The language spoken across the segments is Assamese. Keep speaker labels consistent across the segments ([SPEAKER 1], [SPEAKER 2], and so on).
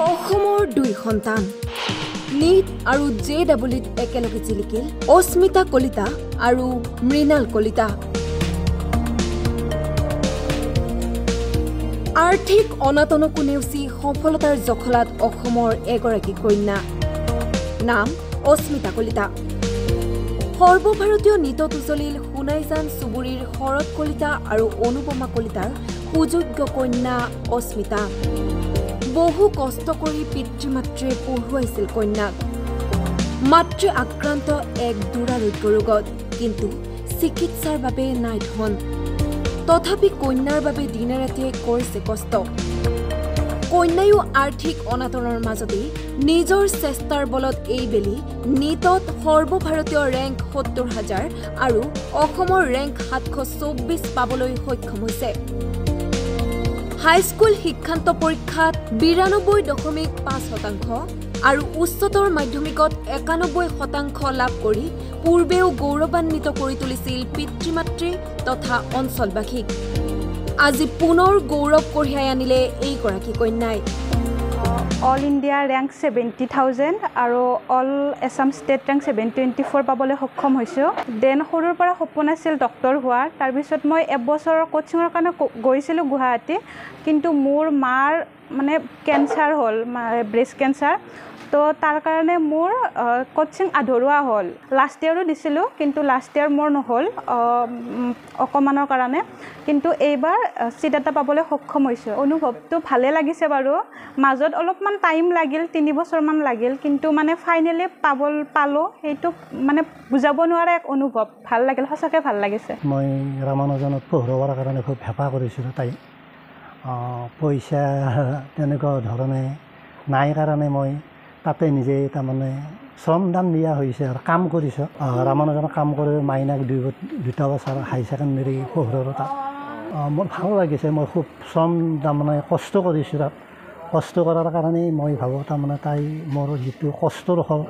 [SPEAKER 1] অসমৰ দুই সন্তান নীট আৰু JEEত একেলগে জিলিকিল অস্মিতা কলিতা আৰু মৃণাল কলিতা। আৰ্থিক অনাটনকো নেওচি সফলতাৰ জখলাত অসমৰ এগৰাকী কন্যা নাম অস্মিতা কলিতা। সৰ্বভাৰতীয় নীটত উজলিল সোণাইজান চুবুৰীৰ শৰৎ কলিতা আৰু অনুপমা কলিতাৰ সুযোগ্য কন্যা অস্মিতা। বহু কষ্ট কৰি পিতৃ-মাতৃয়ে পঢ়ুৱাইছিল কন্যাক। মাতৃ আক্ৰান্ত এক দুৰাৰোগ্য ৰোগত, কিন্তু চিকিৎসাৰ বাবে নাই ধন। তথাপি কন্যাৰ বাবে দিনে ৰাতিয়ে কৰিছে কষ্ট। কন্যায়ো আৰ্থিক অনাটনৰ মাজতেই নিজৰ চেষ্টাৰ বলত এইবেলি নীটত সৰ্বভাৰতীয় ৰেংক ৭০,০০০ আৰু অসমৰ ৰেংক ৭২৪ পাবলৈ সক্ষম হৈছে। হাইস্কুল শিক্ষান্ত পৰীক্ষাত ৯২.৫% আৰু উচ্চতৰ মাধ্যমিকত ৯১% লাভ কৰি পূৰ্বেও গৌৰৱান্বিত কৰি তুলিছিল পিতৃ-মাতৃ তথা অঞ্চলবাসীক। আজি পুনৰ গৌৰৱ কঢ়িয়াই আনিলে এইগৰাকী কন্যাই।
[SPEAKER 2] অল ইণ্ডিয়া ৰেংক ৭০,০০০ আৰু অল এছাম ষ্টেট ৰেংক ৭24 পাবলৈ সক্ষম হৈছোঁ। দেন সৰুৰ পৰা সপোন আছিল ডক্টৰ হোৱাৰ। তাৰপিছত মই এবছৰৰ কোচিঙৰ কাৰণে গৈছিলোঁ গুৱাহাটী, কিন্তু মোৰ মাৰ মানে কেঞ্চাৰ হ'ল, ব্ৰেষ্ট কেঞ্চাৰ। তো তাৰ কাৰণে মোৰ কোচিং আধৰুৱা হ'ল। লাষ্ট ইয়েৰো দিছিলোঁ, কিন্তু লাষ্ট ইয়েৰ মোৰ নহ'ল অকণমানৰ কাৰণে। কিন্তু এইবাৰ চিট এটা পাবলৈ সক্ষম হৈছোঁ। অনুভৱটো ভালে লাগিছে বাৰু। মাজত অলপমান টাইম লাগিল, ৩ বছৰমান লাগিল, কিন্তু মানে ফাইনেলি পালোঁ। সেইটো মানে বুজাব নোৱাৰা এক অনুভৱ। ভাল লাগিল, সঁচাকৈ ভাল লাগিছে।
[SPEAKER 3] মই ৰামানুজনত পঢ়োৱাৰ কাৰণে খুব হেঁপাহ কৰিছিলোঁ। তাই পইচা তেনেকুৱা ধৰণে নাই কাৰণে মই তাতে নিজে তাৰমানে শ্ৰমদান দিয়া হৈছে আৰু কাম কৰিছোঁ। ৰামানুজনত কাম কৰি মাইনাক 2 বছৰ হাই ছেকেণ্ডেৰী পঢ়োৱাৰ তাত মোৰ ভাল লাগিছে। মই খুব তাৰমানে কষ্ট কৰিছোঁ তাত। কষ্ট কৰাৰ কাৰণেই মই ভাবোঁ তাৰমানে তাই মোৰ যিটো কষ্টৰ ফল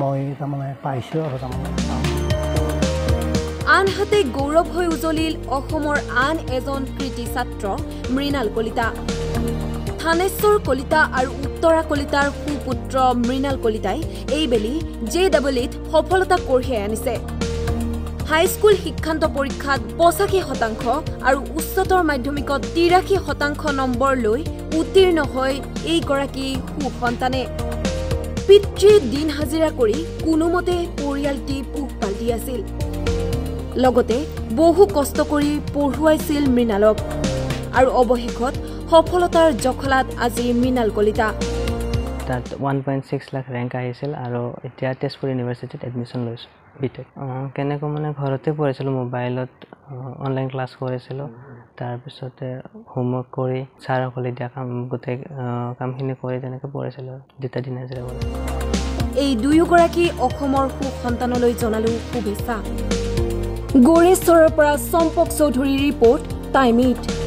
[SPEAKER 3] মই তাৰমানে পাইছোঁ আৰু তাৰমানে।
[SPEAKER 1] আনহাতে গৌৰৱ হৈ উজলিল অসমৰ আন এজন কৃতি ছাত্ৰ মৃণাল কলিতা। থানেশ্বৰ কলিতা আৰু উত্তৰা কলিতাৰ সুপুত্ৰ মৃণাল কলিতাই এইবেলি JEEত সফলতা কঢ়িয়াই আনিছে। হাইস্কুল শিক্ষান্ত পৰীক্ষাত ৮৫% আৰু উচ্চতৰ মাধ্যমিকত ৮৩% নম্বৰ লৈ উত্তীৰ্ণ হৈ এইগৰাকী সুসন্তানে পিতৃয়ে দিন হাজিৰা কৰি কোনোমতে পৰিয়ালটি পোহপাল দি আছিল। লগতে বহু কষ্ট কৰি পঢ়ুৱাইছিল মৃণালক। আৰু অৱশেষত সফলতাৰ জখলাত আজি মৃণাল কলিতা।
[SPEAKER 4] তাত 1.6 লাখ ৰেংক আহিছিল আৰু এতিয়া তেজপুৰ ইউনিভাৰ্চিটিত এডমিশ্যন লৈছোঁ BTech। কেনেকৈ মানে ঘৰতে পঢ়িছিলোঁ, মোবাইলত অনলাইন ক্লাছ কৰিছিলোঁ। তাৰপিছতে হোমৱৰ্ক কৰি ছাৰসকলে দিয়া গোটেই কামখিনি কৰি তেনেকৈ পঢ়িছিলোঁ যেতিয়া দিন হাজিৰা কৰি।
[SPEAKER 1] এই দুয়োগৰাকী অসমৰ সুসন্তানলৈ জনালোঁ শুভেচ্ছা। গৌৰেশ্বৰৰ পৰা চম্পক চৌধুৰীৰ ৰিপৰ্ট টাইম 8।